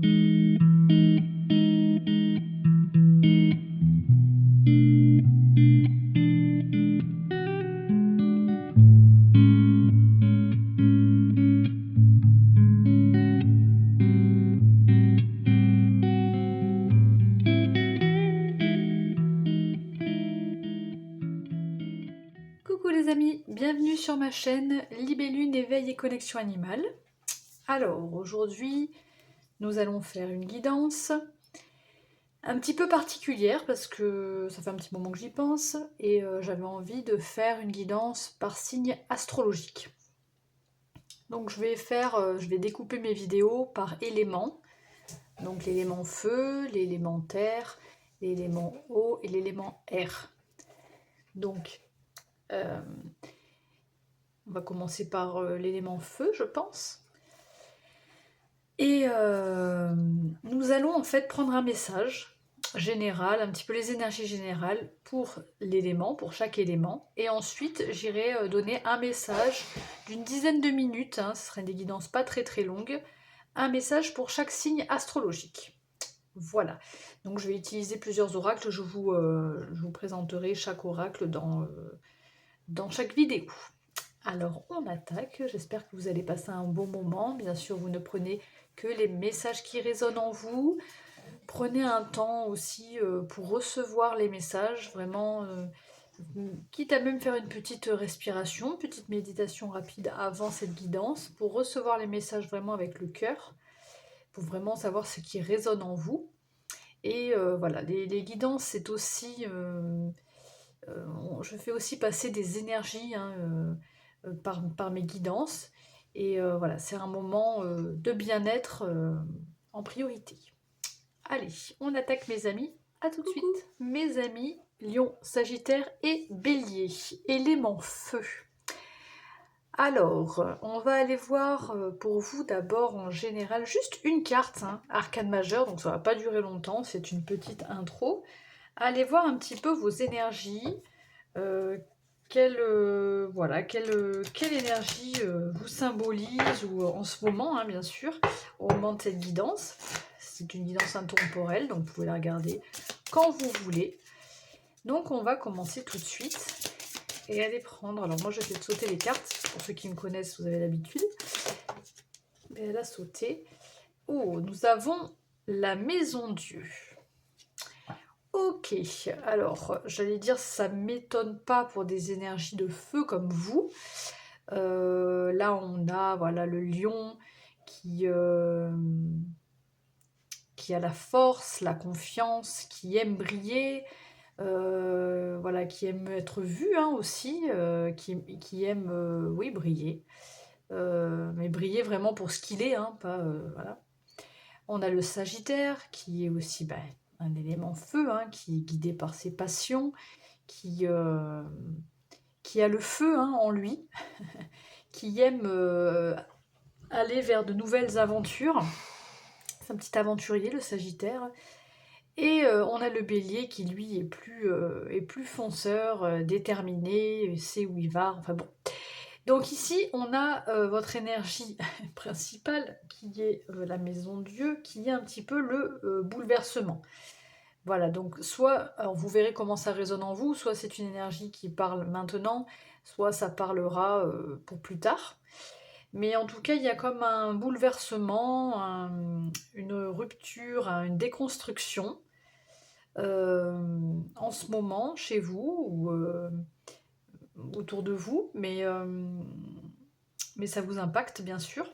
Coucou les amis, bienvenue sur ma chaîne Libellune, éveil et connexion animale. Alors aujourd'hui, nous allons faire une guidance un petit peu particulière parce que ça fait un petit moment que j'y pense et j'avais envie de faire une guidance par signe astrologique. Donc je vais découper mes vidéos par éléments. Donc l'élément feu, l'élément terre, l'élément eau et l'élément air. Donc on va commencer par l'élément feu, je pense. Et nous allons en fait prendre un message général, un petit peu les énergies générales pour l'élément, pour chaque élément. Et ensuite, j'irai donner un message d'une dizaine de minutes, hein, ce sera des guidances pas très très longues, un message pour chaque signe astrologique. Voilà, donc je vais utiliser plusieurs oracles, je vous présenterai chaque oracle dans chaque vidéo. Alors on attaque, j'espère que vous allez passer un bon moment. Bien sûr, vous ne prenez que les messages qui résonnent en vous. Prenez un temps aussi pour recevoir les messages, vraiment, quitte à même faire une petite respiration, petite méditation rapide avant cette guidance, pour recevoir les messages vraiment avec le cœur, pour vraiment savoir ce qui résonne en vous. Et voilà, les guidances, c'est aussi... je fais aussi passer des énergies, hein, par mes guidances. Et voilà, c'est un moment de bien-être en priorité. Allez, on attaque mes amis. À tout de suite. Mes amis, Lion, Sagittaire et Bélier. Élément feu. Alors, on va aller voir pour vous d'abord en général juste une carte, hein, arcane majeure, donc ça va pas durer longtemps, c'est une petite intro. Allez voir un petit peu vos énergies. Quelle énergie vous symbolise ou en ce moment, hein, bien sûr, au moment de cette guidance. C'est une guidance intemporelle, donc vous pouvez la regarder quand vous voulez. Donc on va commencer tout de suite et aller prendre. Alors moi je vais sauter les cartes, pour ceux qui me connaissent, vous avez l'habitude. Mais elle a sauté. Oh, nous avons la Maison Dieu. Ok, alors j'allais dire ça m'étonne pas pour des énergies de feu comme vous. Là on a voilà le lion qui a la force, la confiance, qui aime briller, voilà, qui aime être vu, hein, aussi, qui aime oui, briller. Mais briller vraiment pour ce qu'il est, hein, pas voilà. On a le Sagittaire qui est aussi un élément feu, hein, qui est guidé par ses passions, qui a le feu, hein, en lui, qui aime aller vers de nouvelles aventures. C'est un petit aventurier, le Sagittaire. Et on a le Bélier qui, lui, est plus fonceur, déterminé, sait où il va, enfin bon. Donc ici, on a votre énergie principale, qui est la Maison Dieu, qui est un petit peu le bouleversement. Voilà, donc soit, alors vous verrez comment ça résonne en vous, soit c'est une énergie qui parle maintenant, soit ça parlera pour plus tard. Mais en tout cas, il y a comme un bouleversement, une rupture, une déconstruction en ce moment chez vous ou autour de vous, mais ça vous impacte bien sûr.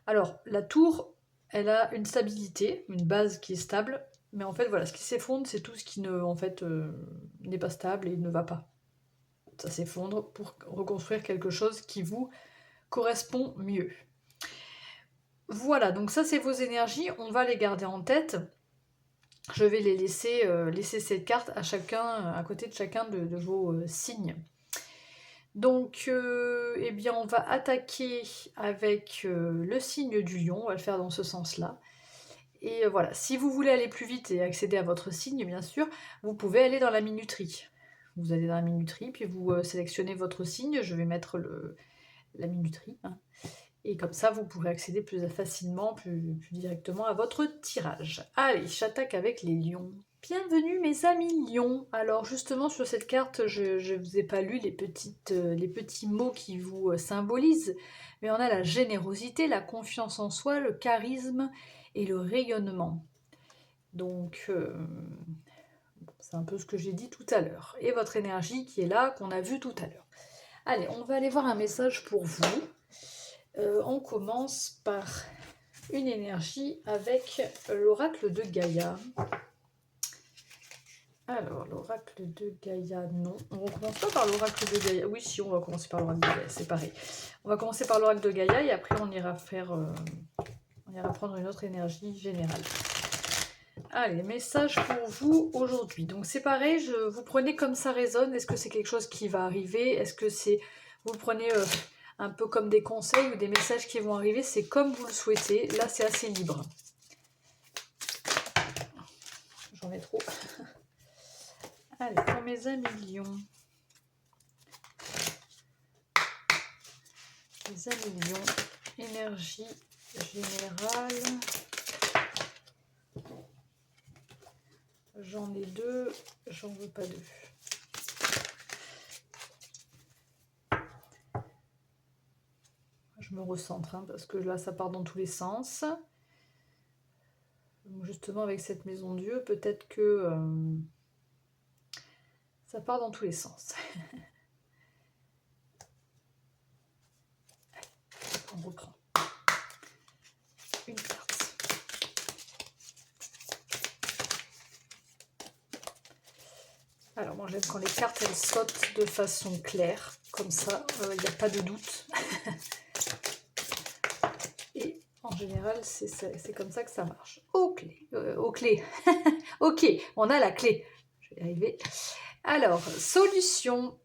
Alors, la tour, elle a une stabilité, une base qui est stable, mais en fait, voilà, ce qui s'effondre, c'est tout ce qui n'est pas stable et ne va pas. Ça s'effondre pour reconstruire quelque chose qui vous correspond mieux. Voilà, donc ça, c'est vos énergies, on va les garder en tête. Je vais les laisser cette carte à côté de chacun de vos signes. Donc, eh bien, on va attaquer avec le signe du lion, on va le faire dans ce sens-là. Et voilà, si vous voulez aller plus vite et accéder à votre signe, bien sûr, vous pouvez aller dans la minuterie. Vous allez dans la minuterie, puis vous sélectionnez votre signe, je vais mettre la minuterie, hein. Et comme ça, vous pourrez accéder plus facilement, plus directement à votre tirage. Allez, j'attaque avec les lions. Bienvenue mes amis lions. Alors justement sur cette carte, je ne vous ai pas lu les petits mots qui vous symbolisent, mais on a la générosité, la confiance en soi, le charisme et le rayonnement. Donc c'est un peu ce que j'ai dit tout à l'heure. Et votre énergie qui est là, qu'on a vu tout à l'heure. Allez, on va aller voir un message pour vous. On commence par une énergie avec l'oracle de Gaïa. Alors, l'oracle de Gaïa, non. On ne commence pas par l'oracle de Gaïa. Oui, si, on va commencer par l'oracle de Gaïa, c'est pareil. On va commencer par l'oracle de Gaïa et après on ira prendre une autre énergie générale. Allez, message pour vous aujourd'hui. Donc c'est pareil, vous prenez comme ça résonne. Est-ce que c'est quelque chose qui va arriver? Est-ce que c'est... Vous prenez un peu comme des conseils ou des messages qui vont arriver? C'est comme vous le souhaitez. Là, c'est assez libre. J'en ai trop. Allez, pour mes amis lions. Les amis lions, énergie générale. J'en ai deux, j'en veux pas deux. Je me recentre, hein, parce que là, ça part dans tous les sens. Donc, justement, avec cette maison Dieu, peut-être que ça part dans tous les sens. On reprend. Une carte. Alors, moi, j'aime quand les cartes, elles sautent de façon claire. Comme ça, il n'y a pas de doute. Et en général, c'est comme ça que ça marche. Aux clés. Ok, on a la clé. Je vais y arriver. Alors, solution.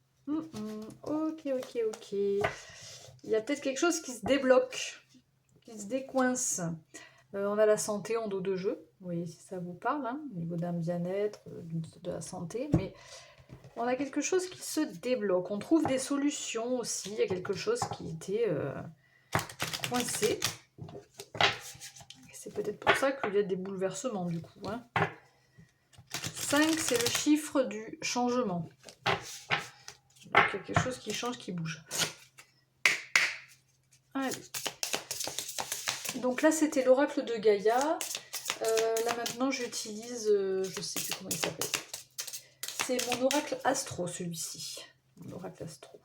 Ok. Il y a peut-être quelque chose qui se débloque, qui se décoince. On a la santé en dos de jeu. Vous voyez si ça vous parle, hein, au niveau d'un bien-être, de la santé. Mais on a quelque chose qui se débloque. On trouve des solutions aussi. Il y a quelque chose qui était coincé. C'est peut-être pour ça qu'il y a des bouleversements du coup. Hein. 5, c'est le chiffre du changement. Donc il y a quelque chose qui change, qui bouge. Allez. Donc là, c'était l'oracle de Gaïa. Là maintenant, j'utilise, je ne sais plus comment il s'appelle. C'est mon oracle astro, celui-ci. Mon oracle astro.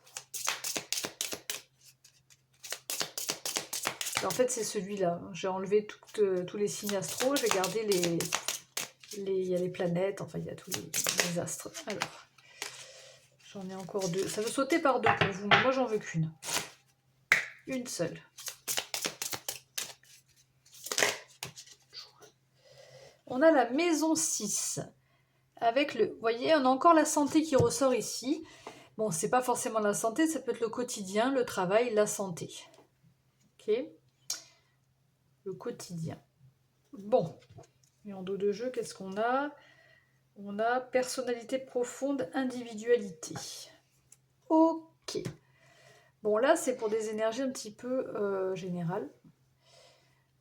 En fait, c'est celui-là. J'ai enlevé tous les signes astro. J'ai gardé il y a les planètes. Enfin, il y a tous les astres. Alors, j'en ai encore deux. Ça veut sauter par deux pour vous, mais moi, j'en veux qu'une. Une seule. On a la maison 6. Avec le... Vous voyez, on a encore la santé qui ressort ici. Bon, c'est pas forcément la santé, ça peut être le quotidien, le travail, la santé. Ok. Le quotidien. Bon. Et en dos de jeu, qu'est-ce qu'on a? On a personnalité profonde, individualité. Ok. Bon, là, c'est pour des énergies un petit peu générales.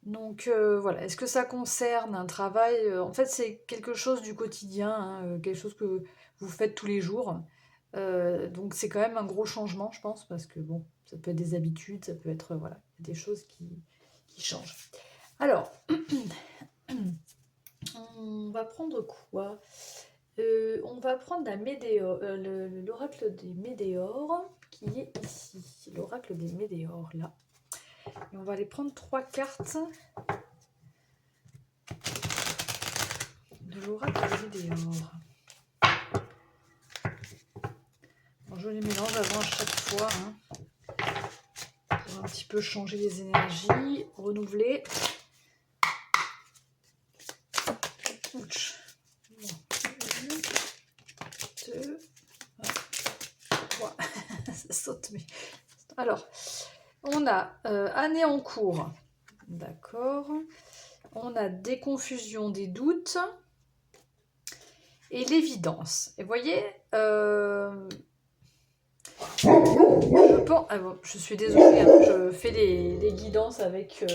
Donc, voilà. Est-ce que ça concerne un travail en fait, c'est quelque chose du quotidien, hein, quelque chose que vous faites tous les jours. Donc, c'est quand même un gros changement, je pense, parce que, bon, ça peut être des habitudes, ça peut être, voilà, des choses qui changent. Alors, on va prendre quoi? On va prendre l'oracle des météores qui est ici. L'oracle des météores, là. Et on va aller prendre 3 cartes de l'oracle des météores. Alors, je les mélange avant à chaque fois. Hein, pour un petit peu changer les énergies, renouveler. Ouch. Bon. 1, 2, 3. Ça saute, mais... Alors, on a année en cours. D'accord. On a des confusions, des doutes. Et l'évidence. Et vous voyez, Je suis désolée, hein, je fais les guidances avec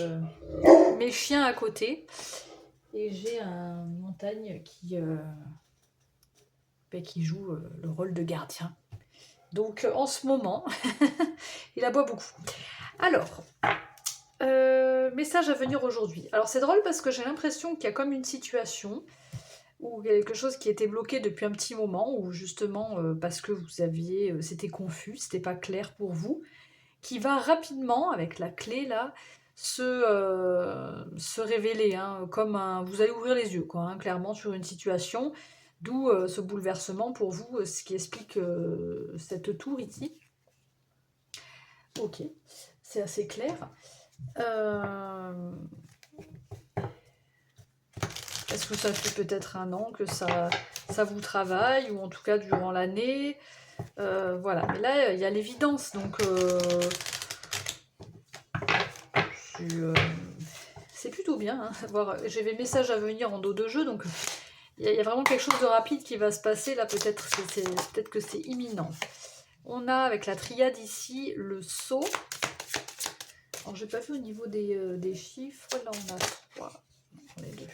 mes chiens à côté. Et j'ai un montagne qui joue le rôle de gardien. Donc en ce moment, il aboie beaucoup. Alors, message à venir aujourd'hui. Alors c'est drôle parce que j'ai l'impression qu'il y a comme une situation ou quelque chose qui était bloqué depuis un petit moment, ou justement parce que c'était confus, c'était pas clair pour vous, qui va rapidement, avec la clé là, se révéler, hein, vous allez ouvrir les yeux, quoi, hein, clairement, sur une situation, d'où ce bouleversement pour vous, ce qui explique cette tour ici. Ok, c'est assez clair. Est-ce que ça fait peut-être un an que ça vous travaille, ou en tout cas durant l'année, voilà. Mais là, il y a l'évidence, donc c'est plutôt bien. Hein, j'ai des messages à venir en dos de jeu, donc il y a vraiment quelque chose de rapide qui va se passer. Là, peut-être que c'est imminent. On a avec la triade ici le sceau. Alors, j'ai pas vu au niveau des chiffres. Là, on a 3. On est 2.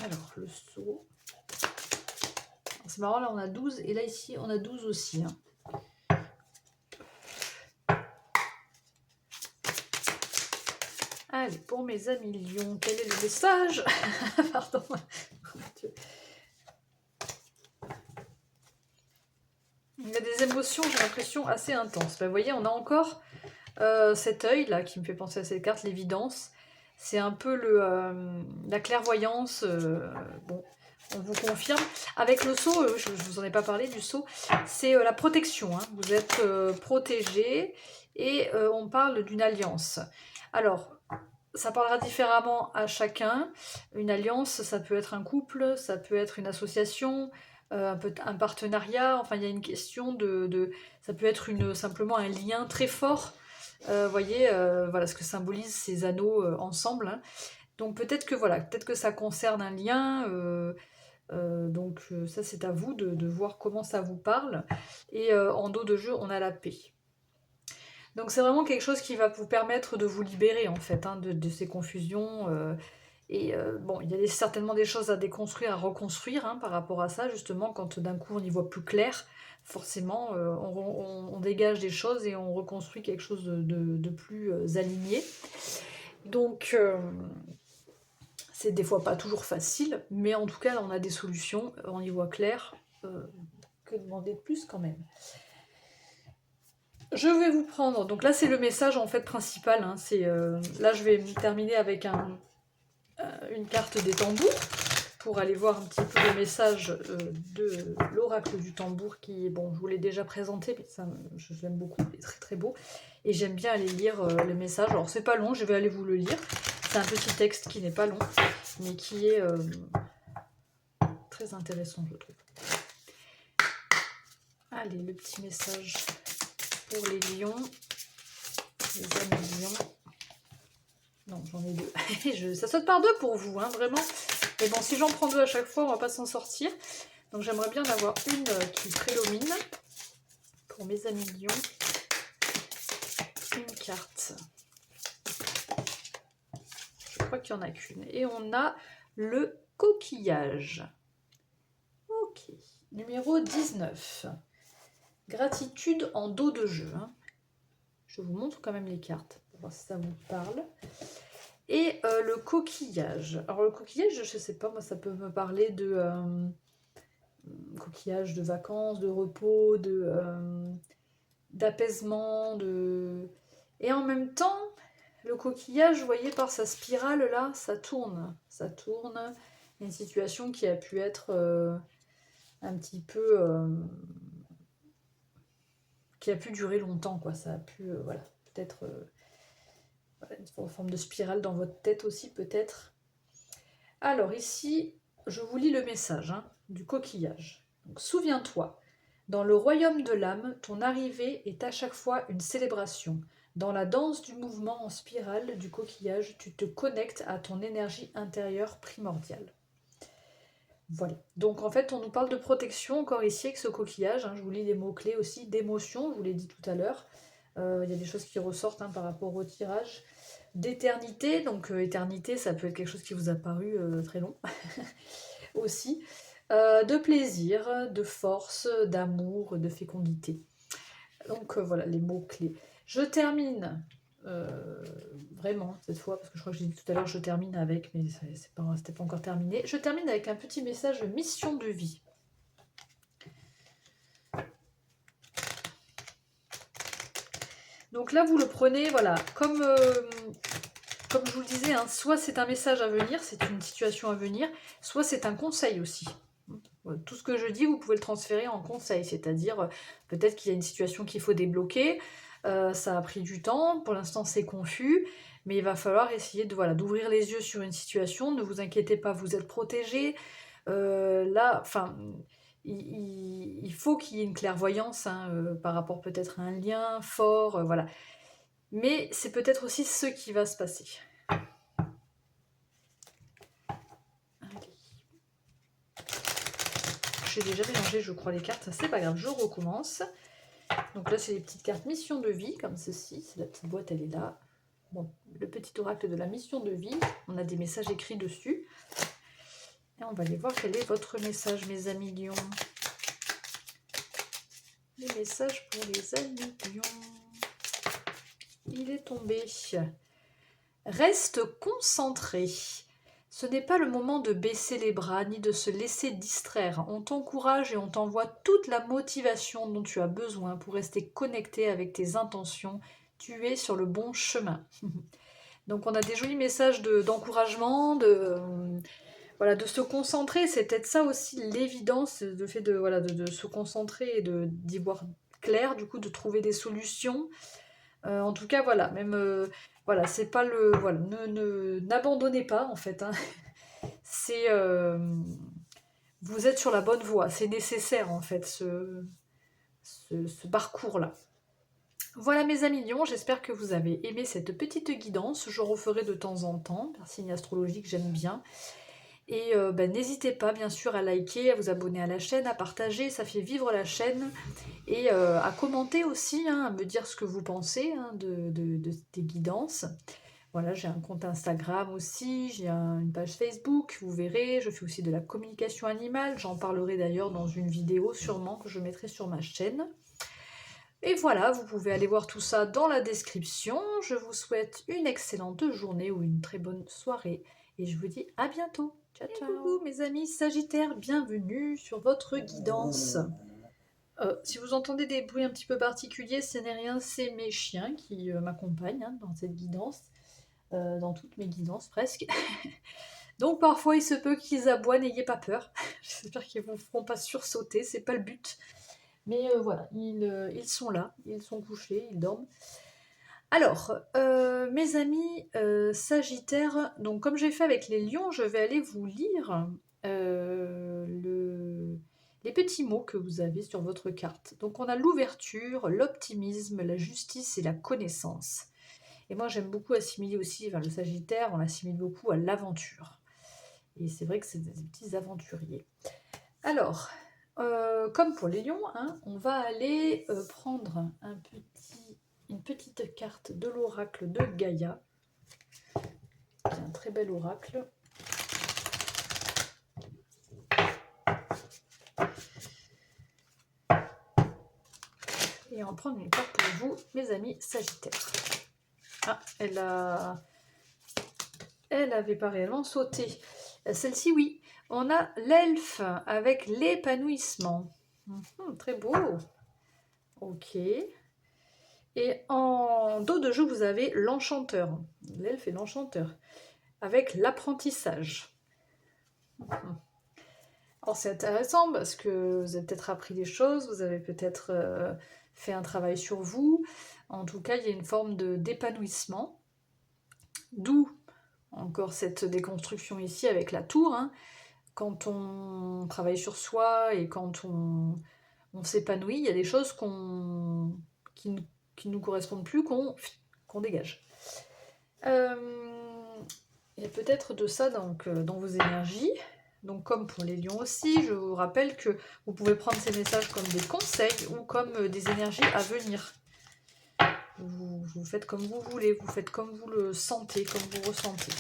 Alors, le sceau. C'est marrant, là, on a 12. Et là, ici, on a 12 aussi. Hein. Allez, pour mes amis lions, quel est le message? Pardon. Il y a des émotions, j'ai l'impression, assez intenses. Ben, vous voyez, on a encore cet œil-là qui me fait penser à cette carte, l'évidence. C'est un peu la clairvoyance. Bon, on vous confirme. Avec le sceau, je ne vous en ai pas parlé du sceau, c'est la protection. Hein. Vous êtes protégé et on parle d'une alliance. Alors, ça parlera différemment à chacun. Une alliance, ça peut être un couple, ça peut être une association, un partenariat. Enfin, il y a une question ça peut être simplement un lien très fort. Voyez, voilà ce que symbolisent ces anneaux ensemble. Hein. Donc peut-être que ça concerne un lien. Donc ça, c'est à vous de voir comment ça vous parle. Et en dos de jeu, on a la paix. Donc c'est vraiment quelque chose qui va vous permettre de vous libérer en fait, hein, de ces confusions. Bon, il y a certainement des choses à déconstruire, à reconstruire, hein, par rapport à ça, justement, quand d'un coup on y voit plus clair, forcément on dégage des choses et on reconstruit quelque chose de plus aligné. Donc c'est des fois pas toujours facile, mais en tout cas là on a des solutions, on y voit clair. Que demander de plus quand même? Je vais vous prendre, donc là c'est le message en fait principal, hein, là je vais terminer avec une carte des tambours pour aller voir un petit peu le message de l'oracle du tambour qui, bon, je vous l'ai déjà présenté, mais ça, je l'aime beaucoup, il est très très beau, et j'aime bien aller lire le message. Alors c'est pas long, je vais aller vous le lire, c'est un petit texte qui n'est pas long, mais qui est très intéressant, je trouve. Allez, le petit message pour les lions, les amis lions. Non, j'en ai deux. Ça saute par deux pour vous, hein, vraiment. Mais bon, si j'en prends deux à chaque fois, on va pas s'en sortir. Donc j'aimerais bien en avoir une qui prédomine. Pour mes amis lions, une carte. Je crois qu'il n'y en a qu'une. Et on a le coquillage. Ok. Numéro 19. Gratitude en dos de jeu. Hein. Je vous montre quand même les cartes pour voir si ça vous parle. Et le coquillage. Alors le coquillage, je ne sais pas, moi ça peut me parler de coquillage de vacances, de repos, d'apaisement, et en même temps, le coquillage, vous voyez, par sa spirale là, ça tourne. Ça tourne. Une situation qui a pu être un petit peu... qui a pu durer longtemps, quoi. Ça a pu, voilà, peut-être... une forme de spirale dans votre tête aussi, peut-être. Alors ici, je vous lis le message hein, du coquillage. Souviens-toi, dans le royaume de l'âme, ton arrivée est à chaque fois une célébration. Dans la danse du mouvement en spirale du coquillage, tu te connectes à ton énergie intérieure primordiale. Voilà. Donc en fait, on nous parle de protection encore ici avec ce coquillage, hein. Je vous lis les mots-clés aussi, d'émotion, je vous l'ai dit tout à l'heure. Il y a des choses qui ressortent, hein, par rapport au tirage. D'éternité, donc éternité, ça peut être quelque chose qui vous a paru très long aussi. De plaisir, de force, d'amour, de fécondité. Donc voilà les mots-clés. Je termine vraiment cette fois, parce que je crois que j'ai dit tout à l'heure je termine avec, mais c'était pas encore terminé. Je termine avec un petit message mission de vie. Donc là vous le prenez, voilà, comme je vous le disais, hein, soit c'est un message à venir, c'est une situation à venir, soit c'est un conseil aussi. Tout ce que je dis, vous pouvez le transférer en conseil, c'est-à-dire peut-être qu'il y a une situation qu'il faut débloquer, ça a pris du temps, pour l'instant c'est confus, mais il va falloir essayer de voilà, d'ouvrir les yeux sur une situation, ne vous inquiétez pas, vous êtes protégés. Là, enfin, il faut qu'il y ait une clairvoyance, hein, par rapport peut-être à un lien fort, voilà. Mais c'est peut-être aussi ce qui va se passer. Allez. J'ai déjà mélangé, je crois, les cartes, c'est pas grave, je recommence. Donc là, c'est les petites cartes mission de vie, comme ceci. C'est la petite boîte, elle est là. Bon, le petit oracle de la mission de vie. On a des messages écrits dessus. Et on va aller voir quel est votre message, mes amis lions. Les messages pour les amis lions. Il est tombé. Reste concentré. Ce n'est pas le moment de baisser les bras ni de se laisser distraire. On t'encourage et on t'envoie toute la motivation dont tu as besoin pour rester connecté avec tes intentions. Tu es sur le bon chemin. Donc on a des jolis messages d'encouragement, voilà, de se concentrer. C'est peut-être ça aussi l'évidence, le fait voilà, de se concentrer et d'y voir clair, du coup de trouver des solutions. En tout cas, voilà, même... voilà, c'est pas le... Voilà, n'abandonnez pas, en fait, hein. C'est... vous êtes sur la bonne voie. C'est nécessaire, en fait, ce parcours-là. Voilà, mes amis lions, j'espère que vous avez aimé cette petite guidance. Je referai de temps en temps, par signe astrologique, j'aime bien. Et n'hésitez pas, bien sûr, à liker, à vous abonner à la chaîne, à partager, ça fait vivre la chaîne. Et à commenter aussi, hein, à me dire ce que vous pensez, hein, des guidances. Voilà, j'ai un compte Instagram aussi, j'ai une page Facebook, vous verrez, je fais aussi de la communication animale, j'en parlerai d'ailleurs dans une vidéo sûrement que je mettrai sur ma chaîne. Et voilà, vous pouvez aller voir tout ça dans la description. Je vous souhaite une excellente journée ou une très bonne soirée et je vous dis à bientôt. Ciao, ciao. Coucou mes amis Sagittaires, bienvenue sur votre guidance. Si vous entendez des bruits un petit peu particuliers, ce n'est rien, c'est mes chiens qui m'accompagnent, hein, dans cette guidance, dans toutes mes guidances presque. Donc parfois il se peut qu'ils aboient, n'ayez pas peur. J'espère qu'ils ne vous feront pas sursauter, c'est pas le but. Mais voilà, ils sont là, ils sont couchés, ils dorment. Alors, mes amis Sagittaires, donc comme j'ai fait avec les lions, je vais aller vous lire les petits mots que vous avez sur votre carte. Donc on a l'ouverture, l'optimisme, la justice et la connaissance. Et moi j'aime beaucoup assimiler aussi, enfin, le Sagittaire, on l'assimile beaucoup à l'aventure. Et c'est vrai que c'est des petits aventuriers. Alors, comme pour les lions, hein, on va aller prendre une petite carte de l'oracle de Gaïa. C'est un très bel oracle. Et on va prendre une carte pour vous, mes amis Sagittaires. Ah, elle avait pas réellement sauté. Celle-ci, oui. On a l'elfe avec l'épanouissement. Très beau. Ok. Et en dos de jeu, vous avez l'enchanteur. L'elfe et l'enchanteur. Avec l'apprentissage. Alors c'est intéressant parce que vous avez peut-être appris des choses, vous avez peut-être fait un travail sur vous. En tout cas, il y a une forme d'épanouissement. D'où encore cette déconstruction ici avec la tour, hein. Quand on travaille sur soi et quand on s'épanouit, il y a des choses qui ne nous correspondent plus, qu'on dégage. Il y a peut-être de ça donc, dans vos énergies. Donc comme pour les lions aussi, je vous rappelle que vous pouvez prendre ces messages comme des conseils ou comme des énergies à venir. Vous faites comme vous voulez, vous faites comme vous le sentez, comme vous ressentez.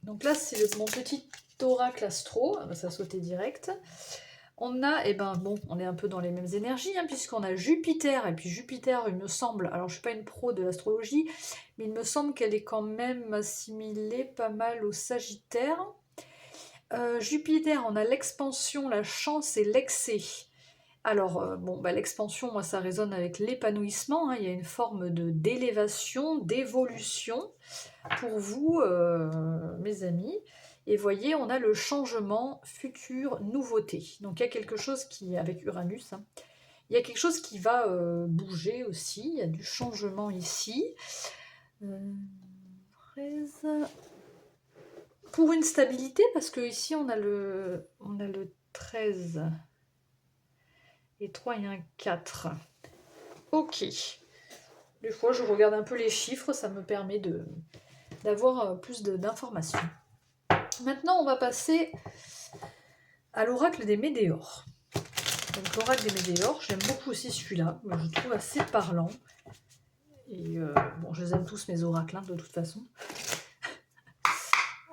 Donc là, c'est mon petit oracle astro, ça a sauté direct. On a, eh ben bon, on est un peu dans les mêmes énergies, hein, puisqu'on a Jupiter, et puis Jupiter, il me semble, alors je ne suis pas une pro de l'astrologie, mais il me semble qu'elle est quand même assimilée pas mal au Sagittaire. Jupiter, on a l'expansion, la chance et l'excès. Alors, bon, bah, l'expansion, moi, ça résonne avec l'épanouissement, hein, il y a une forme d'élévation, d'évolution pour vous, mes amis. Et voyez, on a le changement, futur, nouveauté. Donc il y a quelque chose qui, avec Uranus, hein, il y a quelque chose qui va bouger aussi. Il y a du changement ici. 13. Pour une stabilité, parce que ici on a le 13 et 3 et un 4. Ok. Des fois, je regarde un peu les chiffres, ça me permet d'avoir plus d'informations. Maintenant, on va passer à l'oracle des Médéors. Donc l'oracle des Médéors, j'aime beaucoup aussi celui-là, mais je le trouve assez parlant. Et bon, je les aime tous mes oracles, hein, de toute façon.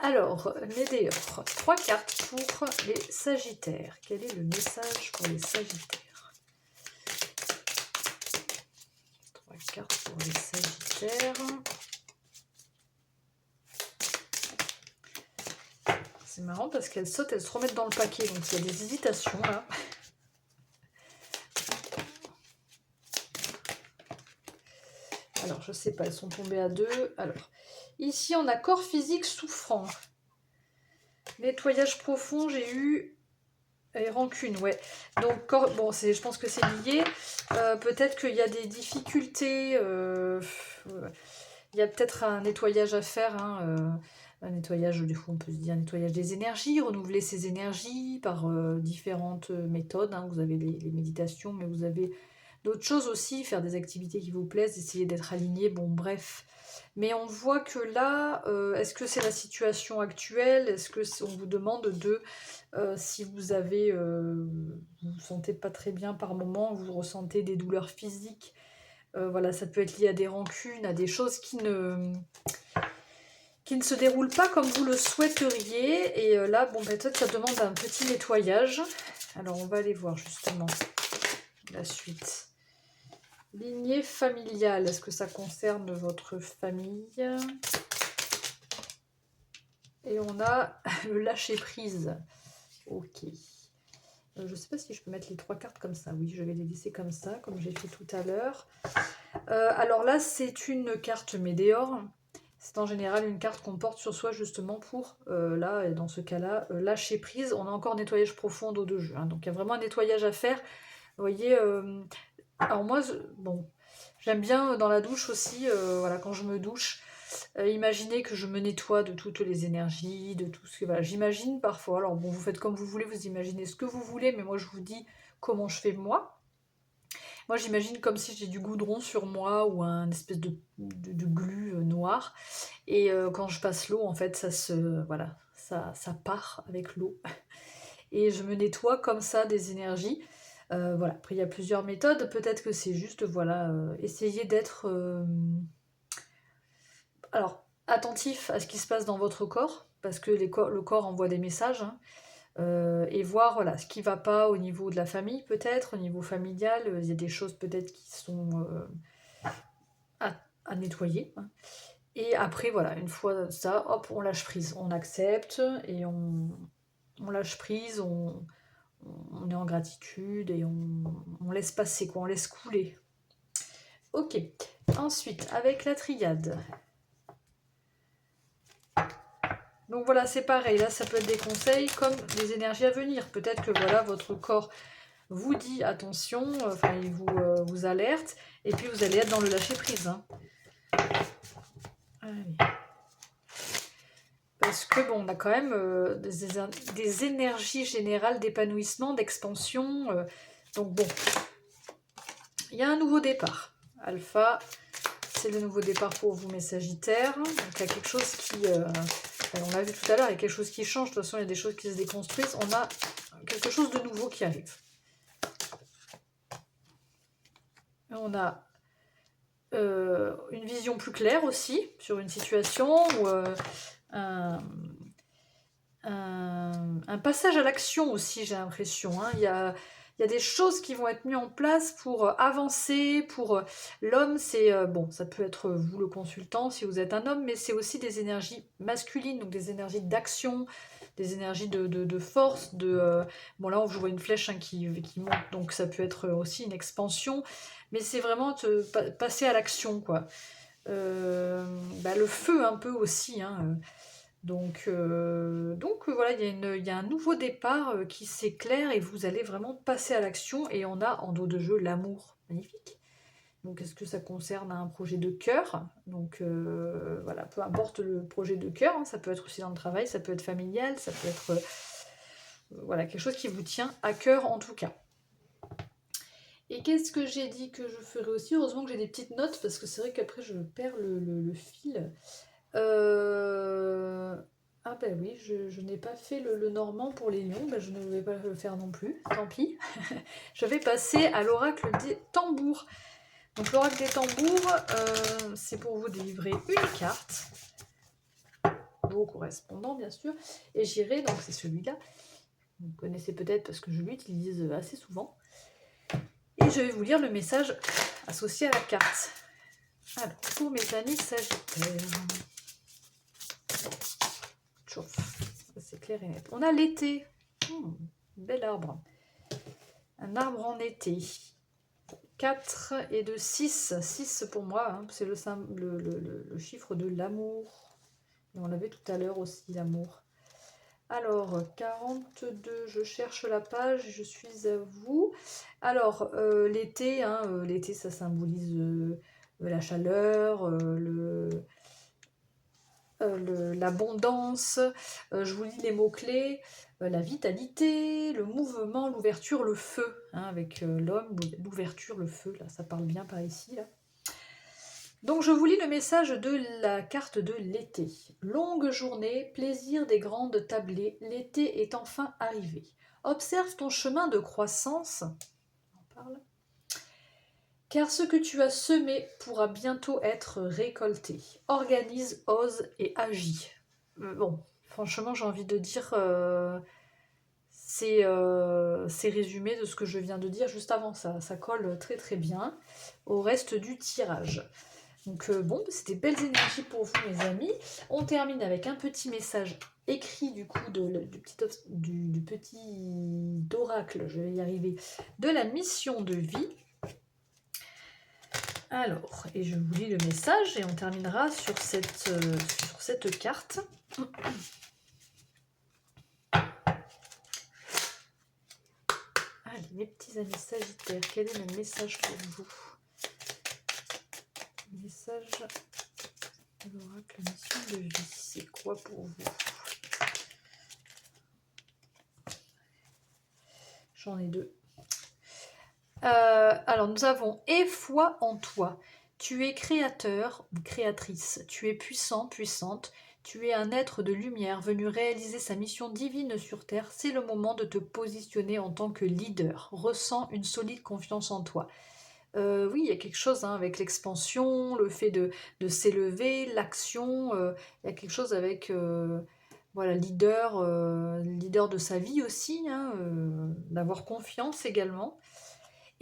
Alors, Médéors, 3 cartes pour les Sagittaires. Quel est le message pour les Sagittaires? 3 cartes pour les Sagittaires. C'est marrant parce qu'elles sautent, elles se remettent dans le paquet, donc il y a des hésitations là. Alors, je sais pas, elles sont tombées à 2. Alors, ici, on a corps physique souffrant. Nettoyage profond, j'ai eu... Et rancune, ouais. Donc, corps... bon, je pense que c'est lié. Peut-être qu'il y a des difficultés. Il y a peut-être un nettoyage à faire, hein, un nettoyage, des fois on peut se dire nettoyage des énergies, renouveler ses énergies par différentes méthodes, hein. Vous avez les méditations, mais vous avez d'autres choses aussi, faire des activités qui vous plaisent, essayer d'être aligné, bon bref. Mais on voit que là, est-ce que c'est la situation actuelle? Est-ce qu'on vous demande de, si vous avez, vous vous sentez pas très bien par moment, vous ressentez des douleurs physiques, voilà, ça peut être lié à des rancunes, à des choses qui ne se déroulent pas comme vous le souhaiteriez. Et là, bon, peut-être ça demande un petit nettoyage. Alors, on va aller voir justement la suite. Lignée familiale, est-ce que ça concerne votre famille? Et on a le lâcher-prise. Ok. Je ne sais pas si je peux mettre les 3 cartes comme ça. Oui, je vais les laisser comme ça, comme j'ai fait tout à l'heure. Alors là, c'est une carte Médéor. C'est en général une carte qu'on porte sur soi justement pour, là, et dans ce cas-là, lâcher prise. On a encore nettoyage profond d'eau de jeu, hein, donc il y a vraiment un nettoyage à faire. Vous voyez, alors moi, bon, j'aime bien dans la douche aussi, voilà, quand je me douche, imaginez que je me nettoie de toutes les énergies, de tout ce que... Voilà, j'imagine parfois, alors bon, vous faites comme vous voulez, vous imaginez ce que vous voulez, mais moi je vous dis comment je fais moi. Moi, j'imagine comme si j'ai du goudron sur moi ou un espèce de glu noir. Et quand je passe l'eau, en fait, voilà, ça part avec l'eau. Et je me nettoie comme ça des énergies. Voilà. Après, il y a plusieurs méthodes. Peut-être que c'est juste, voilà, essayer d'être... alors, attentif à ce qui se passe dans votre corps, parce que le corps envoie des messages, hein. Et voir voilà, ce qui ne va pas au niveau de la famille peut-être, au niveau familial, il y a des choses peut-être qui sont à nettoyer, hein. Et après voilà, une fois ça, hop, on lâche prise, on accepte et on lâche prise, on est en gratitude et on laisse passer, quoi, on laisse couler. Ok, ensuite avec la triade. Donc voilà, c'est pareil, là ça peut être des conseils comme des énergies à venir. Peut-être que voilà, votre corps vous dit attention, enfin il vous alerte, et puis vous allez être dans le lâcher prise, hein. Allez. Parce que bon, on a quand même des énergies générales d'épanouissement, d'expansion. Donc bon, il y a un nouveau départ. Alpha, c'est le nouveau départ pour vous, mes Sagittaires. Donc il y a quelque chose qui... on l'a vu tout à l'heure, il y a quelque chose qui change. De toute façon, il y a des choses qui se déconstruisent. On a quelque chose de nouveau qui arrive. On a une vision plus claire aussi sur une situation ou un passage à l'action aussi, j'ai l'impression. Hein. Il y a des choses qui vont être mises en place pour avancer, pour l'homme, c'est, bon, ça peut être vous le consultant si vous êtes un homme, mais c'est aussi des énergies masculines, donc des énergies d'action, des énergies de force, bon là je vois une flèche hein, qui monte, donc ça peut être aussi une expansion, mais c'est vraiment passer à l'action, quoi. Le feu un peu aussi, hein, donc voilà, il y a un nouveau départ qui s'éclaire et vous allez vraiment passer à l'action. Et on a en dos de jeu l'amour, magnifique. Donc est-ce que ça concerne un projet de cœur? Donc voilà, peu importe le projet de cœur, hein, ça peut être aussi dans le travail, ça peut être familial, ça peut être voilà, quelque chose qui vous tient à cœur en tout cas. Et qu'est-ce que j'ai dit que je ferais aussi? Heureusement que j'ai des petites notes parce que c'est vrai qu'après je perds le fil. Ah ben oui, je n'ai pas fait le normand pour les lions, ben je ne vais pas le faire non plus, tant pis. Je vais passer à l'oracle des tambours. Donc l'oracle des tambours, c'est pour vous délivrer une carte, vos correspondants bien sûr, et j'irai, donc c'est celui-là, vous connaissez peut-être parce que je l'utilise assez souvent, et je vais vous lire le message associé à la carte. Alors, pour mes amis Sagittaires... C'est clair et net. On a l'été. Bel arbre. Un arbre en été. 4 et de 6. 6 pour moi, hein, c'est le chiffre de l'amour. Et on l'avait tout à l'heure aussi, l'amour. Alors, 42, je cherche la page, je suis à vous. Alors, l'été, hein, l'été ça symbolise la chaleur, l'abondance, je vous lis les mots-clés, la vitalité, le mouvement, l'ouverture, le feu, hein, avec l'homme, l'ouverture, le feu, là ça parle bien par ici. Là. Donc je vous lis le message de la carte de l'été. Longue journée, plaisir des grandes tablées, l'été est enfin arrivé. Observe ton chemin de croissance, on parle, car ce que tu as semé pourra bientôt être récolté. Organise, ose et agis. Bon, franchement, j'ai envie de dire, c'est résumé de ce que je viens de dire juste avant. Ça colle très très bien au reste du tirage. Donc bon, c'était belles énergies pour vous, mes amis. On termine avec un petit message écrit du coup du petit oracle, je vais y arriver, de la mission de vie. Alors, et je vous lis le message et on terminera sur cette carte. Allez, mes petits amis Sagittaires, quel est le message pour vous? Message de l'oracle, mission de vie, c'est quoi pour vous? J'en ai deux. Alors, nous avons « Aie foi en toi ». Tu es créateur ou créatrice, tu es puissant, puissante, tu es un être de lumière venu réaliser sa mission divine sur Terre. C'est le moment de te positionner en tant que leader. Ressens une solide confiance en toi. Oui, il y a quelque chose hein, avec l'expansion, le fait de s'élever, l'action. Il y a quelque chose avec voilà, leader de sa vie aussi, hein, d'avoir confiance également.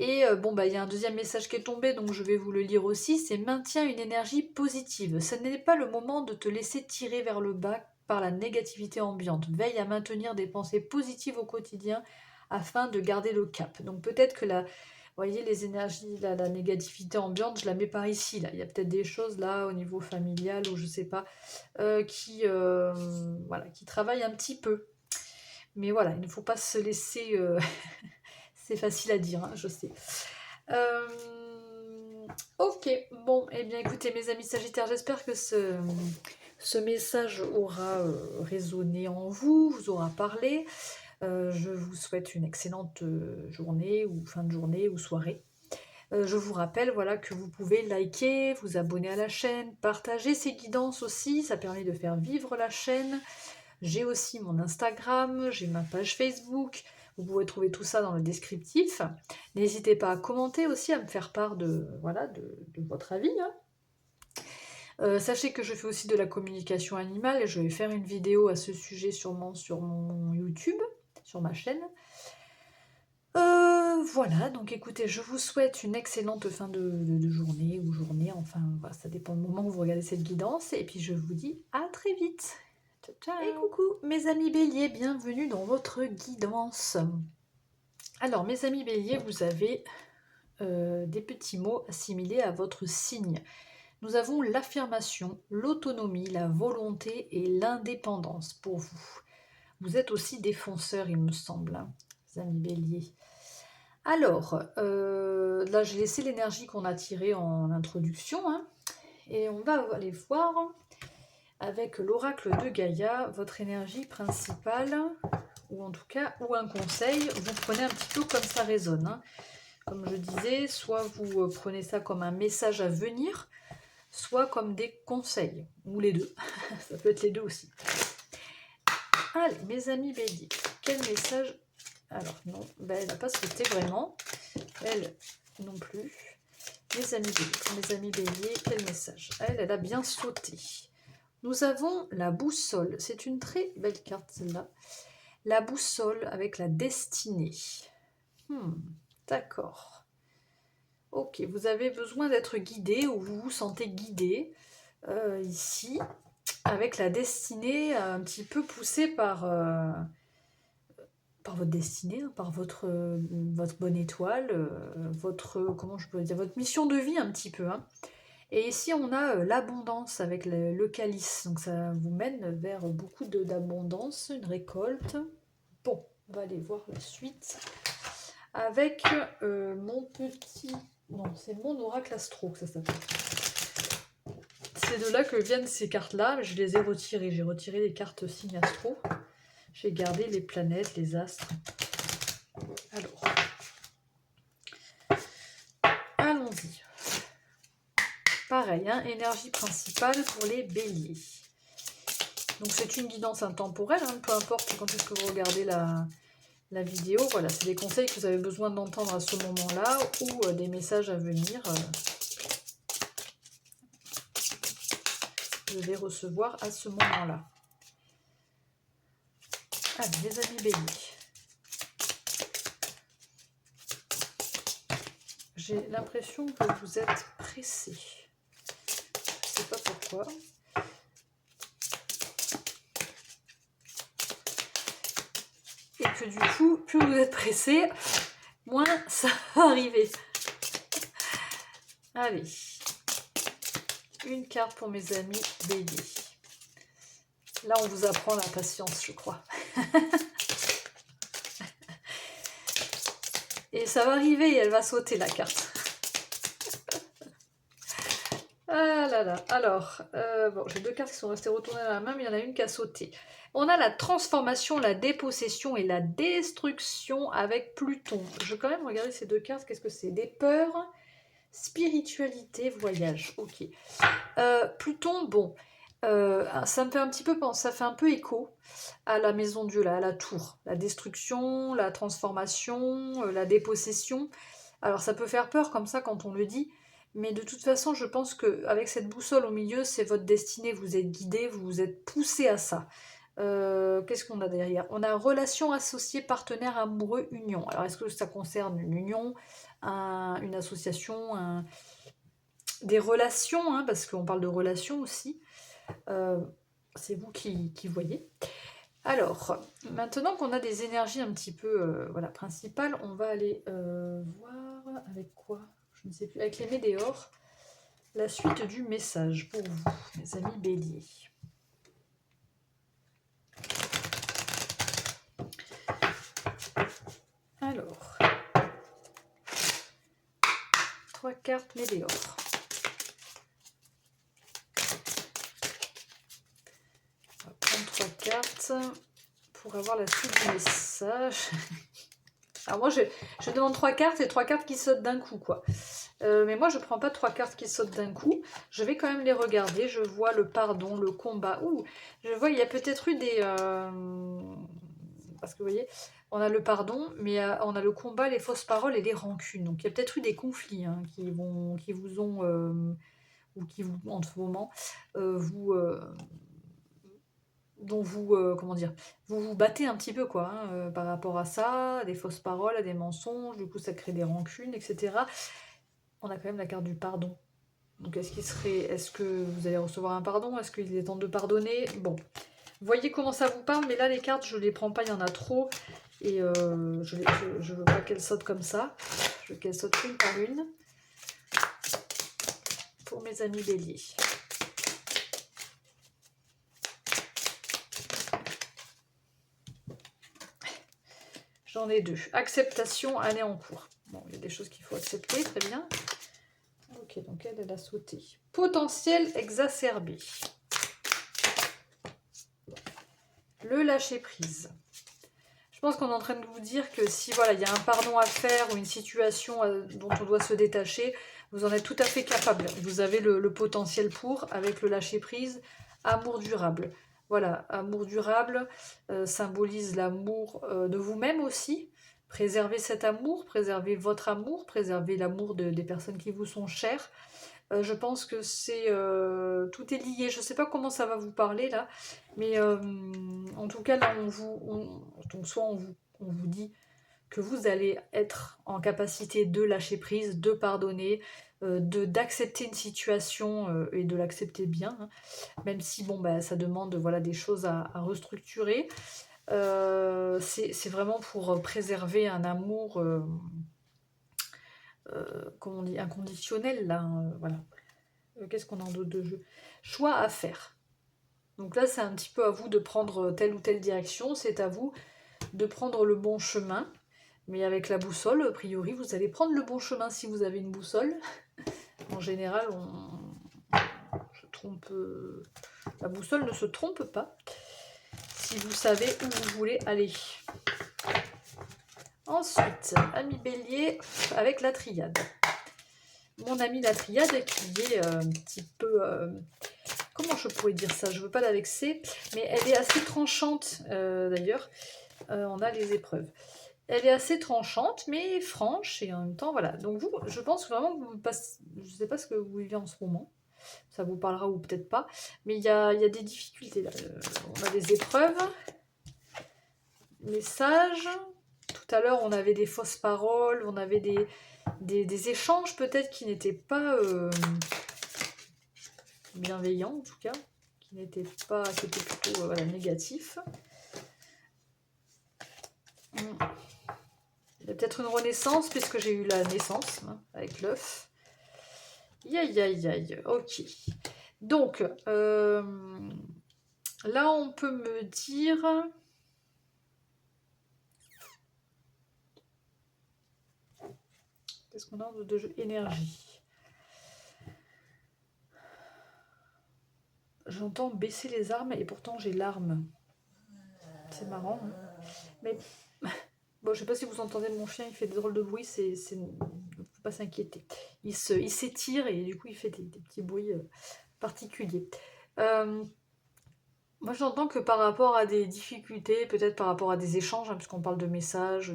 Et bon, bah, il y a un deuxième message qui est tombé, donc je vais vous le lire aussi, c'est « Maintiens une énergie positive. Ce n'est pas le moment de te laisser tirer vers le bas par la négativité ambiante. Veille à maintenir des pensées positives au quotidien afin de garder le cap. » Donc peut-être que vous voyez, les énergies, la négativité ambiante, je la mets par ici. Là. Il y a peut-être des choses là au niveau familial ou je sais pas, voilà, qui travaillent un petit peu. Mais voilà, il ne faut pas se laisser... C'est facile à dire, hein, je sais. Ok, bon, eh bien écoutez mes amis Sagittaires, j'espère que ce message aura résonné en vous, vous aura parlé. Je vous souhaite une excellente journée ou fin de journée ou soirée. Je vous rappelle voilà, que vous pouvez liker, vous abonner à la chaîne, partager ces guidances aussi, ça permet de faire vivre la chaîne. J'ai aussi mon Instagram, j'ai ma page Facebook, vous pouvez trouver tout ça dans le descriptif. N'hésitez pas à commenter aussi, à me faire part de, voilà, de votre avis, hein. Sachez que je fais aussi de la communication animale et je vais faire une vidéo à ce sujet sûrement sur mon YouTube, sur ma chaîne. Voilà, donc écoutez, je vous souhaite une excellente fin de journée, enfin voilà, ça dépend du moment où vous regardez cette guidance, et puis je vous dis à très vite. Ciao, ciao. Et coucou mes amis béliers, bienvenue dans votre guidance. Alors mes amis béliers, vous avez des petits mots assimilés à votre signe. Nous avons l'affirmation, l'autonomie, la volonté et l'indépendance pour vous. Vous êtes aussi défenseurs, il me semble, hein, les amis béliers. Alors, là j'ai laissé l'énergie qu'on a tirée en introduction, hein, et on va aller voir avec l'oracle de Gaïa, votre énergie principale, ou en tout cas, ou un conseil, vous prenez un petit peu comme ça résonne, hein. Comme je disais, soit vous prenez ça comme un message à venir, soit comme des conseils, ou les deux, ça peut être les deux aussi. Allez, mes amis béliers, quel message? Alors non, ben, elle n'a pas sauté vraiment, elle non plus. Mes amis béliers, quel message? Elle a bien sauté. Nous avons la boussole, c'est une très belle carte celle-là. La boussole avec la destinée. D'accord. Ok, vous avez besoin d'être guidé ou vous vous sentez guidé ici, avec la destinée un petit peu poussée par votre destinée, hein, par votre bonne étoile, comment je peux dire, votre mission de vie un petit peu, hein. Et ici on a l'abondance avec le calice, donc ça vous mène vers beaucoup d'abondance, une récolte. Bon, on va aller voir la suite avec mon petit... Non, c'est mon oracle astro que ça s'appelle. C'est de là que viennent ces cartes-là, je les ai retirées. J'ai retiré les cartes signes astro. J'ai gardé les planètes, les astres. Alors, allons-y. Pareil, hein, énergie principale pour les béliers. Donc c'est une guidance intemporelle, hein, peu importe quand est-ce que vous regardez la vidéo. Voilà, c'est des conseils que vous avez besoin d'entendre à ce moment-là ou des messages à venir. Je vais recevoir à ce moment-là. Allez, les amis béliers. J'ai l'impression que vous êtes pressés. Je ne sais pas pourquoi. Et que du coup, plus vous êtes pressés, moins ça va arriver. Allez. Une carte pour mes amis béliers. Là, on vous apprend la patience, je crois. Et ça va arriver et elle va sauter, la carte. Ah là là. Alors, bon, j'ai deux cartes qui sont restées retournées dans la main, mais il y en a une qui a sauté. On a la transformation, la dépossession et la destruction avec Pluton. Je vais quand même regarder ces deux cartes. Qu'est-ce que c'est? Des peurs, spiritualité, voyage. Ok. Pluton, bon, ça me fait un petit peu penser, ça fait un peu écho à la maison Dieu, là, à la tour. La destruction, la transformation, la dépossession. Alors ça peut faire peur comme ça quand on le dit, mais de toute façon, je pense qu'avec cette boussole au milieu, c'est votre destinée, vous êtes guidé, vous vous êtes poussé à ça. Qu'est-ce qu'on a derrière? On a relation associée, partenaire, amoureux, union. Alors est-ce que ça concerne une union, une association, des relations, hein, parce qu'on parle de relations aussi. C'est vous qui voyez. Alors, maintenant qu'on a des énergies un petit peu voilà, principales, on va aller voir avec quoi? Je ne sais plus. Avec les météores, la suite du message pour vous, mes amis béliers. Alors, 3 cartes météores. On va prendre 3 cartes pour avoir la suite du message. Alors moi, je demande 3 cartes et 3 cartes qui sautent d'un coup, quoi. Mais moi, je ne prends pas 3 cartes qui sautent d'un coup. Je vais quand même les regarder. Je vois le pardon, le combat. Ouh, je vois, il y a peut-être eu des... Parce que vous voyez, on a le pardon, mais on a le combat, les fausses paroles et les rancunes. Donc il y a peut-être eu des conflits hein, qui vous ont... ou qui vous, en ce moment, vous... dont vous, comment dire, vous vous battez un petit peu quoi, hein, par rapport à ça, des fausses paroles, à des mensonges, du coup ça crée des rancunes, etc. On a quand même la carte du pardon. Donc est-ce que vous allez recevoir un pardon? Est-ce qu'il est temps de pardonner? Bon, voyez comment ça vous parle, mais là les cartes je les prends pas, il y en a trop. Et je veux pas qu'elles sautent comme ça. Je veux qu'elles sautent une par une. Pour mes amis béliers. J'en ai 2. Acceptation, année en cours. Bon, il y a des choses qu'il faut accepter, très bien. Ok, donc elle a sauté. Potentiel exacerbé. Le lâcher-prise. Je pense qu'on est en train de vous dire que si voilà, il y a un pardon à faire ou une situation dont on doit se détacher, vous en êtes tout à fait capable. Vous avez le potentiel pour, avec le lâcher-prise, amour durable. Voilà, amour durable symbolise l'amour de vous-même aussi. Préservez cet amour, préservez votre amour, préservez l'amour des personnes qui vous sont chères. Je pense que tout est lié. Je ne sais pas comment ça va vous parler là, mais en tout cas là donc soit on vous dit que vous allez être en capacité de lâcher prise, de pardonner, d'accepter une situation et de l'accepter bien, hein, même si bon bah ça demande voilà des choses à restructurer. C'est vraiment pour préserver un amour. Comment on dit, inconditionnel là, hein, voilà. Qu'est-ce qu'on a en d'autre de jeu? Choix à faire. Donc là, c'est un petit peu à vous de prendre telle ou telle direction. C'est à vous de prendre le bon chemin. Mais avec la boussole, a priori, vous allez prendre le bon chemin si vous avez une boussole. En général, la boussole ne se trompe pas. Si vous savez où vous voulez aller. Ensuite, ami bélier avec la triade. Mon ami la triade qui est un petit peu... comment je pourrais dire ça? Je ne veux pas la vexer, mais elle est assez tranchante d'ailleurs. On a les épreuves. Elle est assez tranchante, mais franche, et en même temps, voilà. Donc vous, je pense vraiment que vous passez... Je ne sais pas ce que vous vivez en ce moment. Ça vous parlera ou peut-être pas. Mais il y a des difficultés là. On a des épreuves. Messages. Tout à l'heure, on avait des fausses paroles. On avait des échanges peut-être qui n'étaient pas... bienveillant en tout cas, qui n'était pas, qui était plutôt voilà, négatif. Il y a peut-être une renaissance puisque j'ai eu la naissance hein, avec l'œuf. Aïe aïe aïe, ok. Donc là on peut me dire qu'est-ce qu'on a de jeu énergie. J'entends baisser les armes et pourtant j'ai l'arme. C'est marrant. Hein, mais bon, je sais pas si vous entendez mon chien, il fait des drôles de bruit, il ne faut pas s'inquiéter. Il s'étire et du coup il fait des petits bruits particuliers. Moi j'entends que par rapport à des difficultés, peut-être par rapport à des échanges, hein, puisqu'on parle de messages,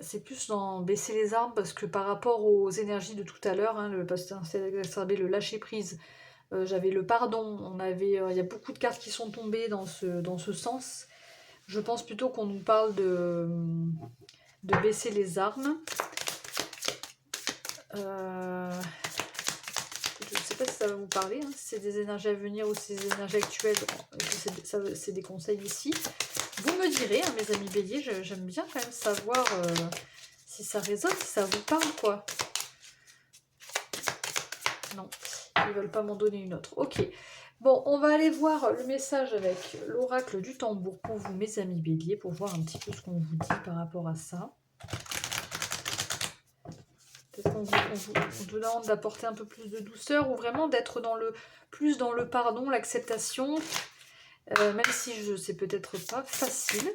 c'est plus dans baisser les armes parce que par rapport aux énergies de tout à l'heure, hein, le potentiel exacerbé, le lâcher prise, j'avais le pardon, il y a beaucoup de cartes qui sont tombées dans ce sens. Je pense plutôt qu'on nous parle de baisser les armes. Je ne sais pas si ça va vous parler, hein, si c'est des énergies à venir ou si c'est des énergies actuelles, c'est des conseils ici. Vous me direz, hein, mes amis béliers, j'aime bien quand même savoir si ça résonne, si ça vous parle, quoi. Non, ils ne veulent pas m'en donner une autre. Ok. Bon, on va aller voir le message avec l'oracle du tambour pour vous, mes amis béliers, pour voir un petit peu ce qu'on vous dit par rapport à ça. Peut-être qu'on vous demande d'apporter un peu plus de douceur ou vraiment d'être plus dans le pardon, l'acceptation, même si c'est peut-être pas facile.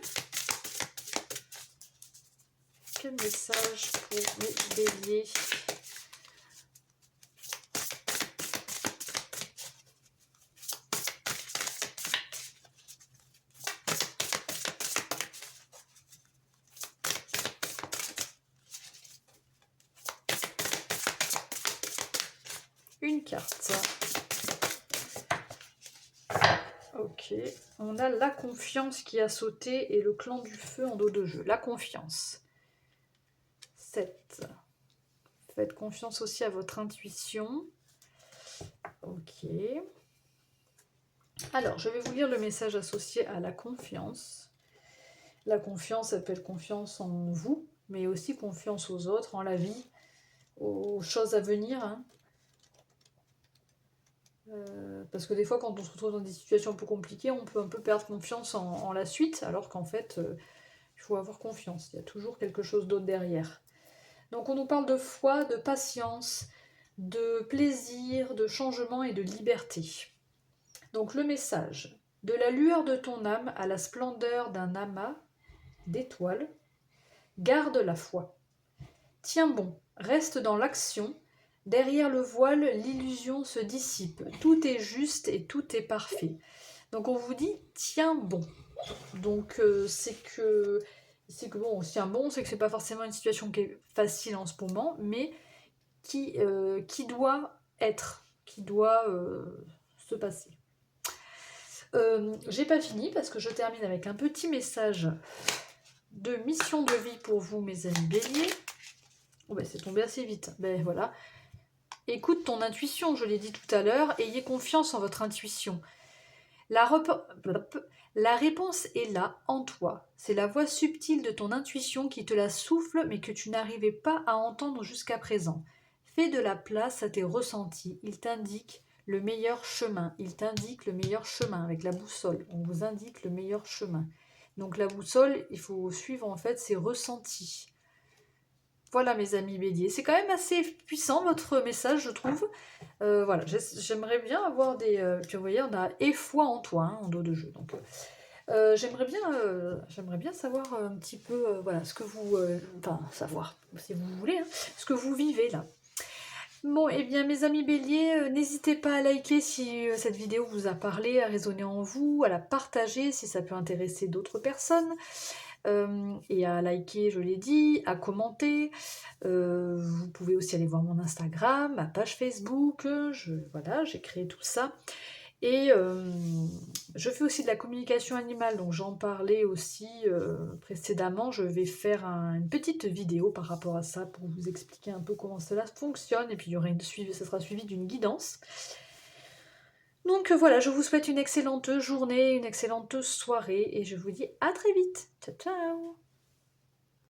Quel message pour mes béliers? une carte. Ok, on a la confiance qui a sauté et le clan du feu en dos de jeu. La confiance. 7. Faites confiance aussi à votre intuition. Ok. Alors, je vais vous lire le message associé à la confiance. La confiance, ça peut être confiance en vous, mais aussi confiance aux autres, en la vie, aux choses à venir. Hein. Parce que des fois, quand on se retrouve dans des situations un peu compliquées, on peut un peu perdre confiance en la suite, alors qu'en fait, il faut avoir confiance. Il y a toujours quelque chose d'autre derrière. Donc on nous parle de foi, de patience, de plaisir, de changement et de liberté. Donc le message, de la lueur de ton âme à la splendeur d'un amas d'étoiles, garde la foi. Tiens bon, reste dans l'action. Derrière le voile, l'illusion se dissipe. Tout est juste et tout est parfait. Donc on vous dit, tiens bon. Donc c'est que bon, tiens bon, c'est que c'est pas forcément une situation qui est facile en ce moment, mais qui doit être, qui doit se passer. J'ai pas fini parce que je termine avec un petit message de mission de vie pour vous, mes amis béliers. Oh ben, c'est tombé assez vite. Ben voilà. Écoute ton intuition, je l'ai dit tout à l'heure. Ayez confiance en votre intuition. La réponse est là, en toi. C'est la voix subtile de ton intuition qui te la souffle, mais que tu n'arrivais pas à entendre jusqu'à présent. Fais de la place à tes ressentis. Il t'indique le meilleur chemin. Il t'indique le meilleur chemin avec la boussole. On vous indique le meilleur chemin. Donc la boussole, il faut suivre en fait ses ressentis. Voilà mes amis béliers. C'est quand même assez puissant votre message, je trouve. Voilà, j'aimerais bien avoir des... puis vous voyez, on a et foi en toi, hein, en dos de jeu. Donc j'aimerais bien savoir un petit peu, voilà, ce que vous... enfin, savoir, si vous voulez, hein, ce que vous vivez là. Bon, et bien mes amis béliers, n'hésitez pas à liker si cette vidéo vous a parlé, à résonner en vous, à la partager si ça peut intéresser d'autres personnes. Et à liker, je l'ai dit, à commenter. Vous pouvez aussi aller voir mon Instagram, ma page Facebook. Voilà, j'ai créé tout ça. Et je fais aussi de la communication animale, donc j'en parlais aussi précédemment. Je vais faire une petite vidéo par rapport à ça pour vous expliquer un peu comment cela fonctionne. Et puis il y aura ça sera suivi d'une guidance. Donc voilà, je vous souhaite une excellente journée, une excellente soirée et je vous dis à très vite. Ciao ciao.